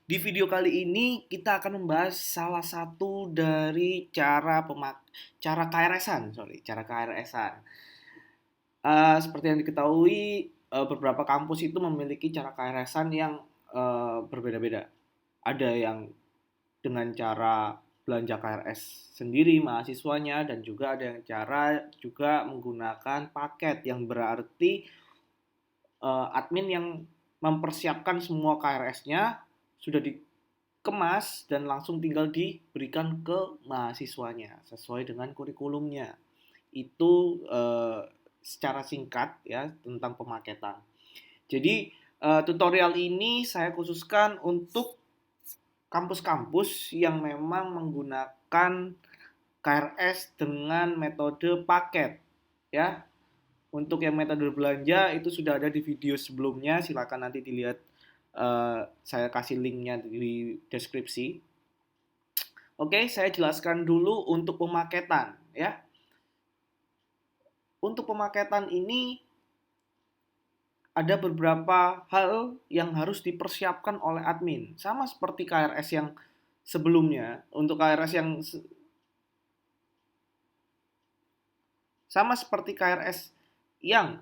Di video kali ini kita akan membahas salah satu dari cara KRS-an, cara KRS-an. Seperti yang diketahui, beberapa kampus itu memiliki cara KRS-an yang berbeda-beda. Ada yang dengan cara belanja KRS sendiri mahasiswanya dan juga ada yang cara juga menggunakan paket yang berarti admin yang mempersiapkan semua KRS-nya sudah dikemas dan langsung tinggal diberikan ke mahasiswanya sesuai dengan kurikulumnya. Itu secara singkat ya tentang pemaketan. Jadi tutorial ini saya khususkan untuk kampus-kampus yang memang menggunakan KRS dengan metode paket ya. Untuk yang metode belanja itu sudah ada di video sebelumnya, silakan nanti dilihat, saya kasih linknya di deskripsi. Oke, saya jelaskan dulu untuk pemaketan ya. Untuk pemaketan ini ada beberapa hal yang harus dipersiapkan oleh admin. Sama seperti KRS yang sebelumnya, untuk KRS yang sama seperti KRS yang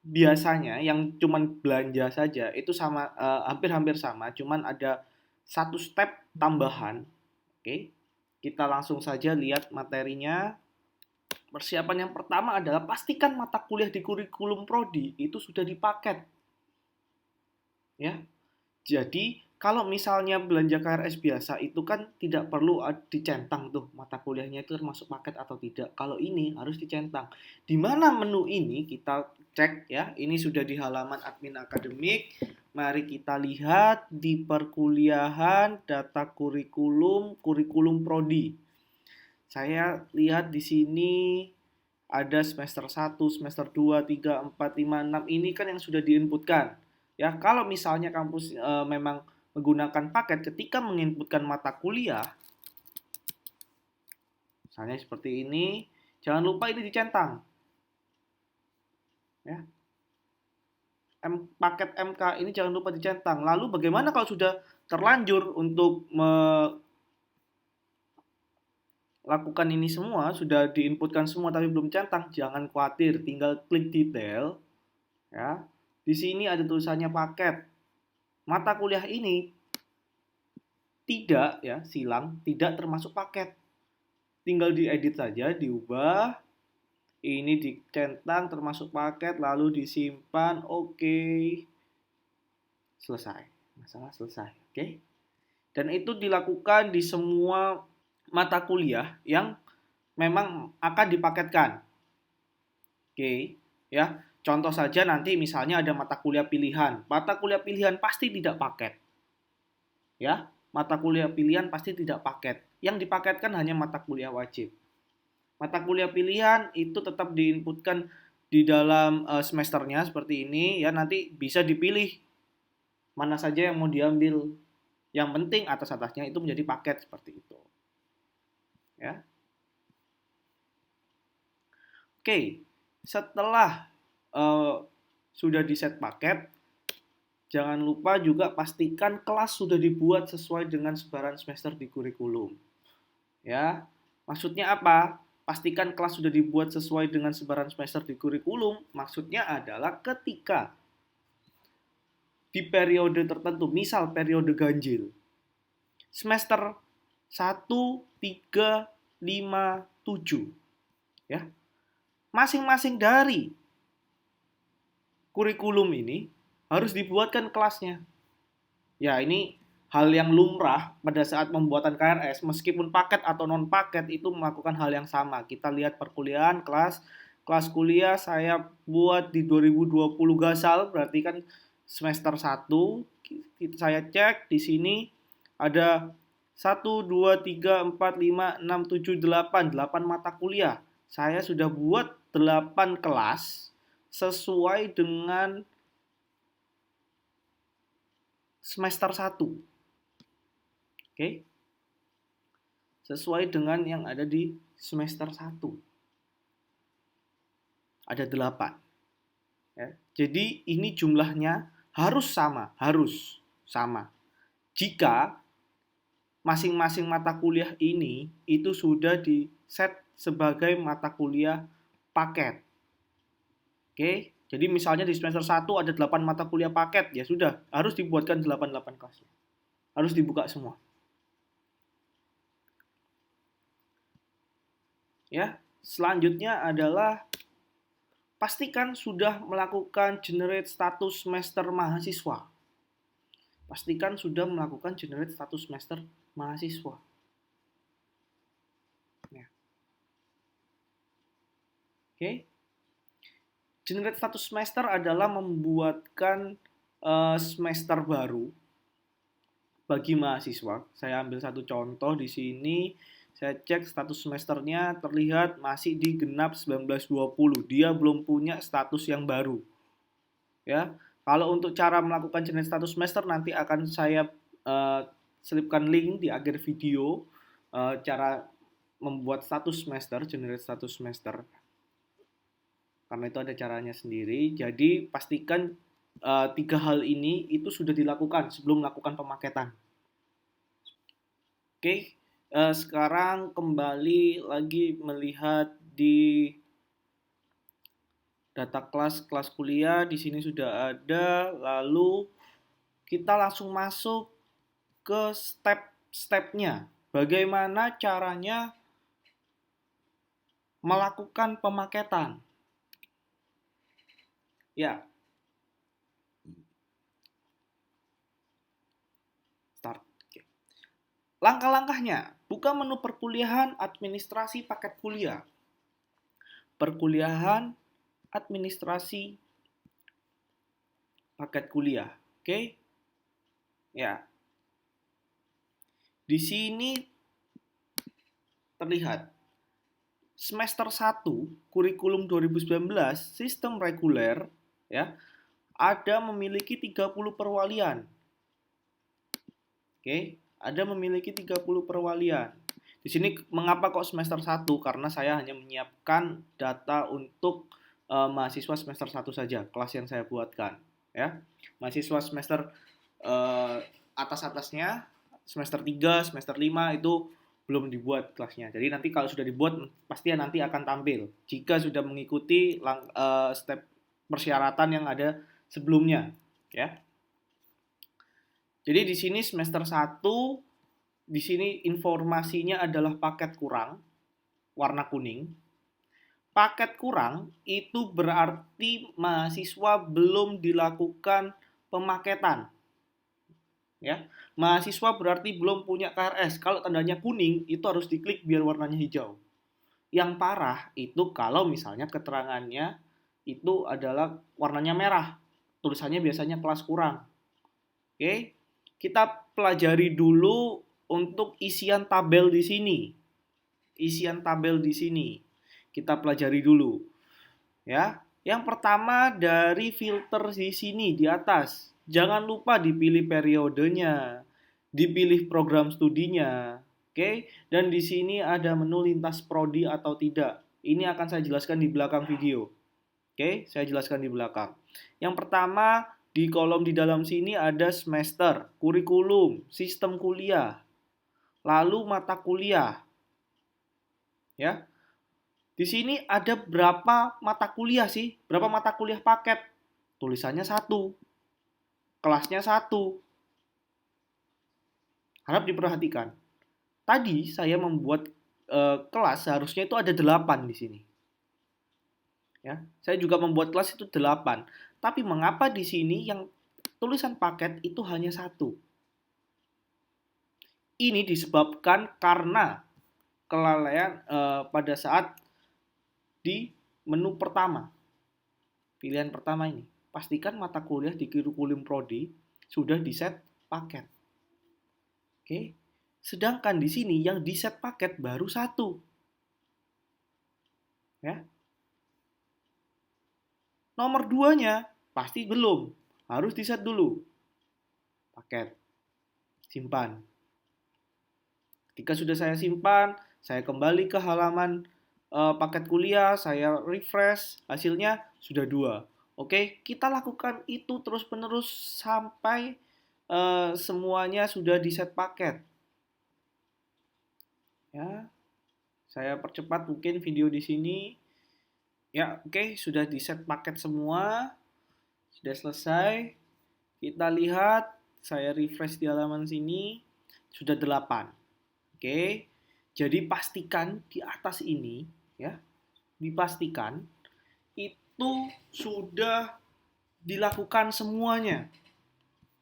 biasanya yang cuman belanja saja itu sama, hampir-hampir sama, cuman ada satu step tambahan. Oke, kita langsung saja lihat materinya. Persiapan yang pertama adalah pastikan mata kuliah di kurikulum prodi itu sudah dipaket ya. Jadi kalau misalnya belanja KRS biasa itu kan tidak perlu dicentang tuh mata kuliahnya itu termasuk paket atau tidak. Kalau ini harus dicentang. Di mana menu ini kita cek ya. Ini sudah di halaman admin akademik. Mari kita lihat di perkuliahan, data kurikulum, kurikulum prodi. Saya lihat di sini ada semester 1, semester 2, 3, 4, 5, 6 ini kan yang sudah diinputkan. Ya, kalau misalnya kampus memang menggunakan paket ketika menginputkan mata kuliah, misalnya seperti ini, jangan lupa ini dicentang. Ya. Paket MK ini jangan lupa dicentang. Lalu bagaimana kalau sudah terlanjur untuk melakukan ini semua, sudah diinputkan semua tapi belum centang, jangan khawatir, tinggal klik detail. Ya, di sini ada tulisannya paket. Mata kuliah ini tidak ya, silang, tidak termasuk paket. Tinggal diedit saja, diubah. Ini dicentang termasuk paket, lalu disimpan. Oke. Selesai. Masalah selesai. Oke. Dan itu dilakukan di semua mata kuliah yang memang akan dipaketkan. Oke, ya. Contoh saja nanti misalnya ada mata kuliah pilihan. Mata kuliah pilihan pasti tidak paket. Ya, mata kuliah pilihan pasti tidak paket. Yang dipaketkan hanya mata kuliah wajib. Mata kuliah pilihan itu tetap diinputkan di dalam semesternya seperti ini ya, nanti bisa dipilih mana saja yang mau diambil. Yang penting atas-atasnya itu menjadi paket seperti itu. Ya. Oke, setelah sudah di set paket, jangan lupa juga pastikan kelas sudah dibuat sesuai dengan sebaran semester di kurikulum. Ya, maksudnya apa? Pastikan kelas sudah dibuat sesuai dengan sebaran semester di kurikulum. Maksudnya adalah ketika di periode tertentu, misal periode ganjil, semester 1, 3, 5, 7, ya, masing-masing dari kurikulum ini harus dibuatkan kelasnya. Ya, ini hal yang lumrah pada saat pembuatan KRS, meskipun paket atau non paket itu melakukan hal yang sama. Kita lihat perkuliahan, kelas kuliah saya buat di 2020 Gasal, berarti kan semester 1. Saya cek di sini ada 1, 2, 3, 4, 5, 6, 7, 8 mata kuliah. Saya sudah buat 8 kelas sesuai dengan semester 1. Oke. Sesuai dengan yang ada di semester 1. Ada 8. Ya. Jadi ini jumlahnya harus sama, harus sama. jika masing-masing mata kuliah ini itu sudah di set sebagai mata kuliah paket. Oke, jadi misalnya di semester 1 ada 8 mata kuliah paket, ya sudah, harus dibuatkan 8 kelas. Harus dibuka semua. Ya, selanjutnya adalah pastikan sudah melakukan generate status semester mahasiswa. Pastikan sudah melakukan generate status semester mahasiswa. Ya. Oke. Generate status semester adalah membuatkan semester baru bagi mahasiswa. Saya ambil satu contoh di sini. Saya cek status semesternya terlihat masih di genap 1920. Dia belum punya status yang baru. Ya. Kalau untuk cara melakukan generate status semester nanti akan saya selipkan link di akhir video cara membuat status semester, generate status semester. Karena itu ada caranya sendiri. Jadi pastikan tiga hal ini itu sudah dilakukan sebelum melakukan pemaketan. Oke, sekarang kembali lagi melihat di data kelas kuliah. Di sini sudah ada. Lalu kita langsung masuk ke step-stepnya. Bagaimana caranya melakukan pemaketan? Ya, start. Langkah-langkahnya, buka menu perkuliahan, administrasi paket kuliah. Perkuliahan, administrasi paket kuliah. Oke? Ya. Di sini terlihat semester 1 kurikulum 2019 sistem reguler ya, ada memiliki 30 perwalian. Oke, ada memiliki 30 perwalian. Di sini mengapa kok semester 1? Karena saya hanya menyiapkan data untuk mahasiswa semester 1 saja, kelas yang saya buatkan, ya. Mahasiswa semester atas-atasnya semester 3, semester 5 itu belum dibuat kelasnya. Jadi nanti kalau sudah dibuat pasti nanti akan tampil jika sudah mengikuti step persyaratan yang ada sebelumnya, ya. Jadi di sini semester 1 di sini informasinya adalah paket kurang warna kuning. Paket kurang itu berarti mahasiswa belum dilakukan pemaketan. Ya, mahasiswa berarti belum punya KRS. Kalau tandanya kuning itu harus diklik biar warnanya hijau. Yang parah itu kalau misalnya keterangannya itu adalah warnanya merah. Tulisannya biasanya kelas kurang. Oke, kita pelajari dulu untuk isian tabel di sini. Isian tabel di sini. Kita pelajari dulu. Ya. Yang pertama dari filter di sini di atas. Jangan lupa dipilih periodenya, dipilih program studinya. Oke, dan di sini ada menu lintas prodi atau tidak. Ini akan saya jelaskan di belakang video. Oke, saya jelaskan di belakang. Yang pertama, di kolom di dalam sini ada semester, kurikulum, sistem kuliah, lalu mata kuliah. Ya. Di sini ada berapa mata kuliah sih? Berapa mata kuliah paket? Tulisannya 1. Kelasnya 1. Harap diperhatikan. Tadi saya membuat kelas seharusnya itu ada 8 di sini. Ya, saya juga membuat kelas itu 8. Tapi mengapa di sini yang tulisan paket itu hanya 1? Ini disebabkan karena kelalaian pada saat di menu pertama. Pilihan pertama ini. Pastikan mata kuliah di kurikulum prodi sudah di-set paket. Oke. Sedangkan di sini yang di-set paket baru 1. Ya. Nomor 2-nya pasti belum. Harus di-set dulu. Paket. Simpan. Ketika sudah saya simpan, saya kembali ke halaman paket kuliah, saya refresh, hasilnya sudah 2. Oke, kita lakukan itu terus-menerus sampai semuanya sudah di set paket. Ya, saya percepat mungkin video di sini. Ya, oke, sudah di set paket semua, sudah selesai. Kita lihat, saya refresh di halaman sini, sudah 8. Oke, jadi pastikan di atas ini, ya, dipastikan itu sudah dilakukan semuanya.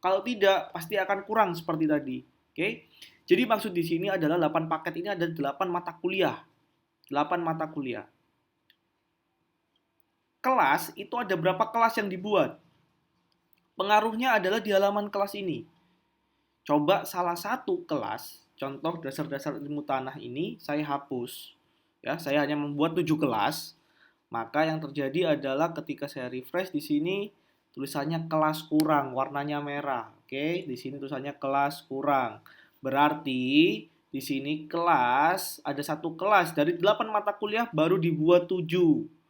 Kalau tidak, pasti akan kurang seperti tadi. Oke, jadi maksud di sini adalah 8 paket ini ada 8 mata kuliah. 8 mata kuliah. Kelas itu ada berapa kelas yang dibuat? Pengaruhnya adalah di halaman kelas ini. Coba salah satu kelas, contoh dasar-dasar ilmu tanah ini saya hapus. Ya, saya hanya membuat 7 kelas. Maka yang terjadi adalah ketika saya refresh di sini tulisannya kelas kurang, warnanya merah. Oke, di sini tulisannya kelas kurang. Berarti di sini kelas ada satu kelas dari 8 mata kuliah baru dibuat 7.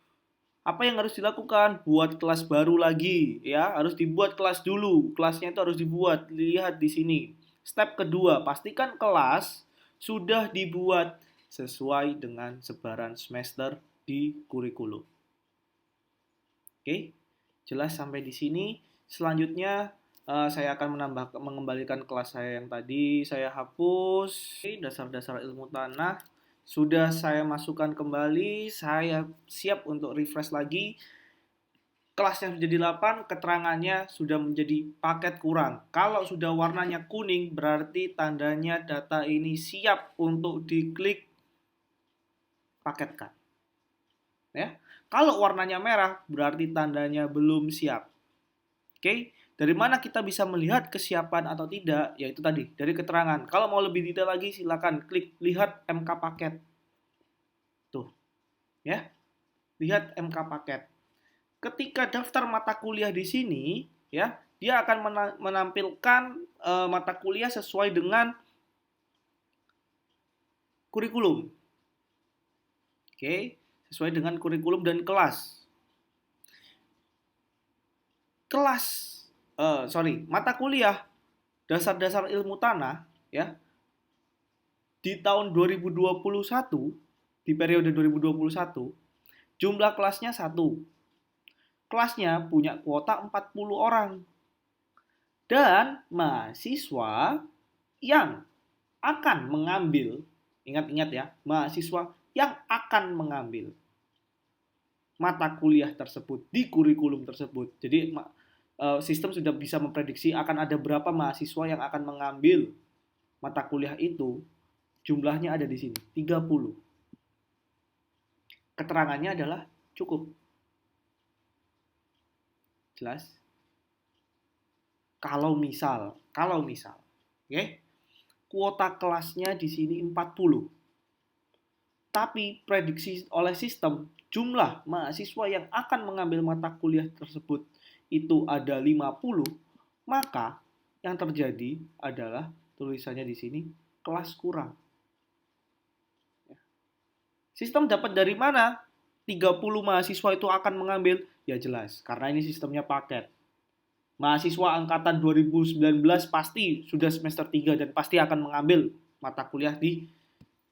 Apa yang harus dilakukan? Buat kelas baru lagi, ya. Harus dibuat kelas dulu. Kelasnya itu harus dibuat. Lihat di sini. Step kedua, pastikan kelas sudah dibuat sesuai dengan sebaran semester di kurikulum. Oke, jelas sampai di sini. Selanjutnya saya akan mengembalikan kelas saya yang tadi saya hapus. Oke, dasar-dasar ilmu tanah sudah saya masukkan kembali. Saya siap untuk refresh lagi. Kelasnya sudah 8, keterangannya sudah menjadi paket kurang. Kalau sudah warnanya kuning, berarti tandanya data ini siap untuk diklik paketkan. Ya. Kalau warnanya merah, berarti tandanya belum siap. Oke, dari mana kita bisa melihat kesiapan atau tidak? Yaitu tadi, dari keterangan. Kalau mau lebih detail lagi, silakan klik lihat MK paket. Tuh, ya. Lihat MK paket. Ketika daftar mata kuliah di sini, ya, dia akan menampilkan mata kuliah sesuai dengan kurikulum. Oke, sesuai dengan kurikulum dan kelas. Mata kuliah dasar-dasar ilmu tanah, ya, di tahun 2021, di periode 2021, jumlah kelasnya 1. Kelasnya punya kuota 40 orang. Dan mahasiswa yang akan mengambil, ingat-ingat ya, mahasiswa yang akan mengambil mata kuliah tersebut di kurikulum tersebut. Jadi sistem sudah bisa memprediksi akan ada berapa mahasiswa yang akan mengambil mata kuliah itu. Jumlahnya ada di sini, 30. Keterangannya adalah cukup. Jelas? Kalau misal, oke? Kuota kelasnya di sini 40. Tapi prediksi oleh sistem jumlah mahasiswa yang akan mengambil mata kuliah tersebut itu ada 50, maka yang terjadi adalah tulisannya di sini kelas kurang. Sistem dapat dari mana 30 mahasiswa itu akan mengambil? Ya jelas, karena ini sistemnya paket. Mahasiswa angkatan 2019 pasti sudah semester 3 dan pasti akan mengambil mata kuliah di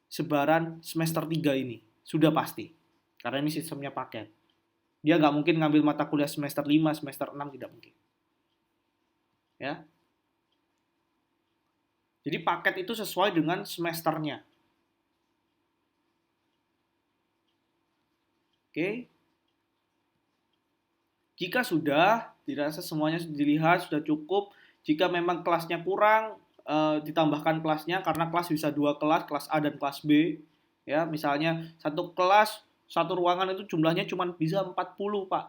sebaran semester 3 ini. Sudah pasti. Karena ini sistemnya paket. Dia nggak mungkin ngambil mata kuliah semester 5, semester 6, tidak mungkin. Ya. Jadi paket itu sesuai dengan semesternya. Oke. Jika sudah, dirasa semuanya dilihat, sudah cukup. Jika memang kelasnya kurang, ditambahkan kelasnya, karena kelas bisa 2 kelas, kelas A dan kelas B. Ya, misalnya satu kelas, satu ruangan itu jumlahnya cuma bisa 40, Pak.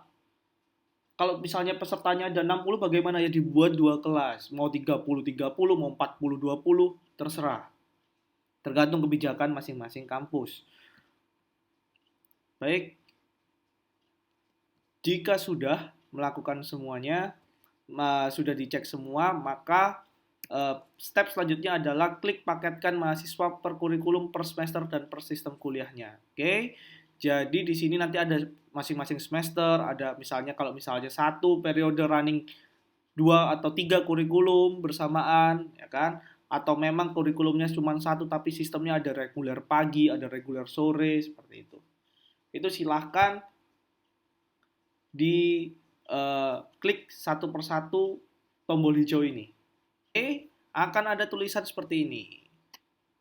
Kalau misalnya pesertanya ada 60, bagaimana? Ya dibuat 2 kelas. Mau 30-30, mau 40-20, terserah. Tergantung kebijakan masing-masing kampus. Baik, jika sudah melakukan semuanya, sudah dicek semua, maka step selanjutnya adalah klik paketkan mahasiswa per kurikulum, per semester, dan per sistem kuliahnya. Oke, jadi di sini nanti ada masing-masing semester, ada misalnya kalau misalnya satu periode running 2 atau 3 kurikulum bersamaan, ya kan? Atau memang kurikulumnya cuma satu tapi sistemnya ada reguler pagi, ada reguler sore, seperti itu. Itu silahkan di klik satu persatu tombol hijau ini. Oke, akan ada tulisan seperti ini.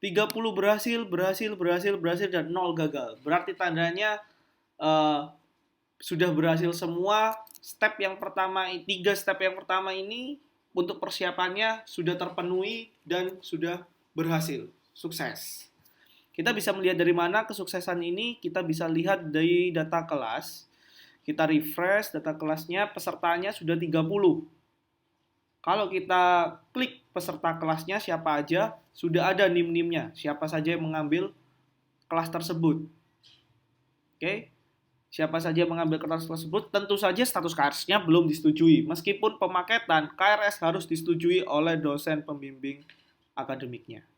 30 berhasil, berhasil, berhasil, berhasil, dan 0 gagal. Berarti tandanya eh, sudah berhasil semua. Step yang pertama, 3 step yang pertama ini untuk persiapannya sudah terpenuhi dan sudah berhasil. Sukses. Kita bisa melihat dari mana kesuksesan ini, kita bisa lihat dari data kelas. Kita refresh data kelasnya, pesertanya sudah 30. Kalau kita klik peserta kelasnya siapa aja, sudah ada nim-nimnya, siapa saja yang mengambil kelas tersebut. Oke, siapa saja yang mengambil kelas tersebut, tentu saja status KRS-nya belum disetujui. Meskipun pemaketan, KRS harus disetujui oleh dosen pembimbing akademiknya.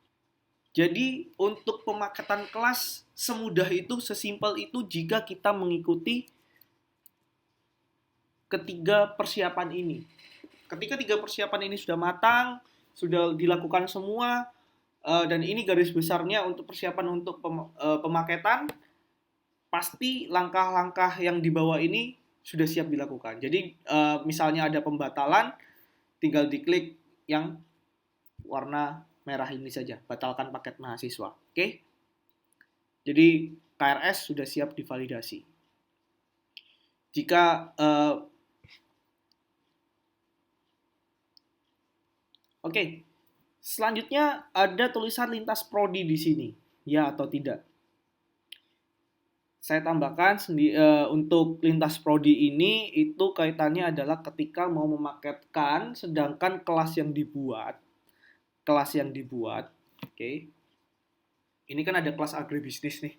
Jadi untuk pemaketan kelas semudah itu, sesimpel itu jika kita mengikuti ketiga persiapan ini. Ketika 3 persiapan ini sudah matang, sudah dilakukan semua, dan ini garis besarnya untuk persiapan untuk pemaketan, pasti langkah-langkah yang di bawah ini sudah siap dilakukan. Jadi misalnya ada pembatalan, tinggal diklik yang warna merah ini saja, batalkan paket mahasiswa. Oke? Jadi KRS sudah siap divalidasi. Jika Oke, selanjutnya ada tulisan lintas prodi di sini, ya atau tidak. Saya tambahkan untuk lintas prodi ini itu kaitannya adalah ketika mau memaketkan, sedangkan oke, ini kan ada kelas agribisnis nih,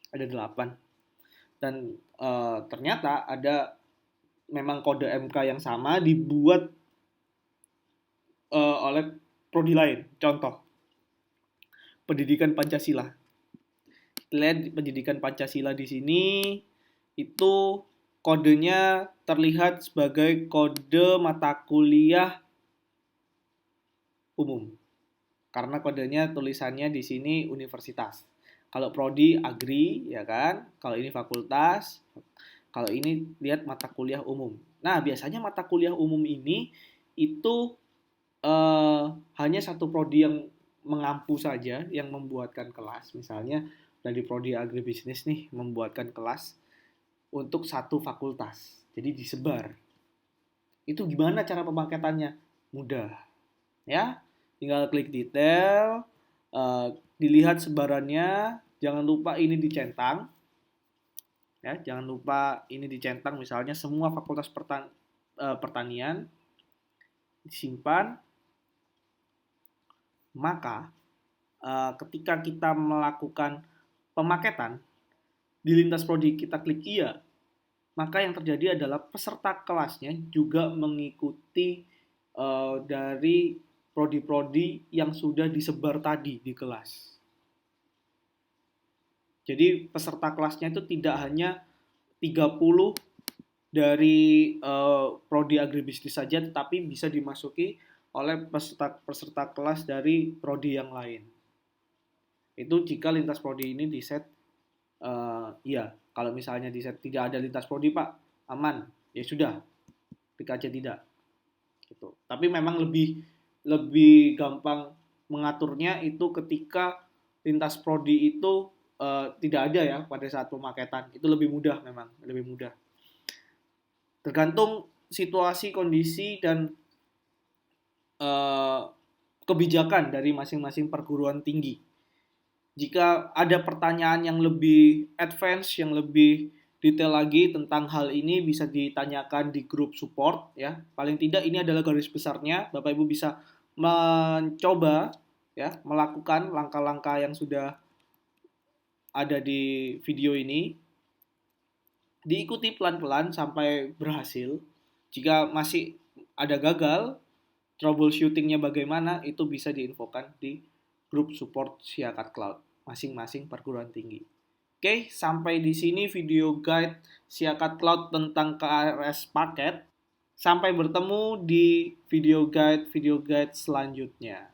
ada 8, dan ternyata ada memang kode MK yang sama dibuat oleh prodi lain. Contoh, pendidikan Pancasila. Lihat pendidikan Pancasila di sini itu kodenya terlihat sebagai kode mata kuliah umum. Karena kodenya tulisannya di sini universitas. Kalau prodi agri ya kan, kalau ini fakultas, kalau ini lihat mata kuliah umum. Nah, biasanya mata kuliah umum ini itu hanya satu prodi yang mengampu saja yang membuatkan kelas. Misalnya dari prodi agribisnis nih membuatkan kelas untuk satu fakultas. Jadi disebar. Itu gimana cara pemaketannya? Mudah. Ya, tinggal klik detail, dilihat sebarannya, jangan lupa ini dicentang. Ya, jangan lupa ini dicentang misalnya semua fakultas pertanian disimpan. Maka ketika kita melakukan pemaketan di lintas prodi kita klik iya, maka yang terjadi adalah peserta kelasnya juga mengikuti dari prodi-prodi yang sudah disebar tadi di kelas. Jadi peserta kelasnya itu tidak hanya 30 dari prodi agribisnis saja, tetapi bisa dimasuki oleh peserta kelas dari prodi yang lain. Itu jika lintas prodi ini di set iya. Kalau misalnya di set tidak ada lintas prodi Pak, aman. Ya sudah, klik aja tidak. Gitu. Tapi memang lebih lebih gampang mengaturnya itu ketika lintas prodi itu tidak ada ya pada saat pemaketan. Itu lebih mudah memang, lebih mudah. Tergantung situasi, kondisi dan kebijakan dari masing-masing perguruan tinggi. Jika ada pertanyaan yang lebih advance, yang lebih detail lagi tentang hal ini bisa ditanyakan di grup support ya. Paling tidak ini adalah garis besarnya. Bapak Ibu bisa mencoba ya, melakukan langkah-langkah yang sudah ada di video ini. Diikuti pelan-pelan sampai berhasil. Jika masih ada gagal, troubleshootingnya bagaimana itu bisa diinfokan di grup support Siakat Cloud masing-masing perguruan tinggi. Oke, sampai di sini video guide Siakat Cloud tentang KRS paket. Sampai bertemu di video guide selanjutnya.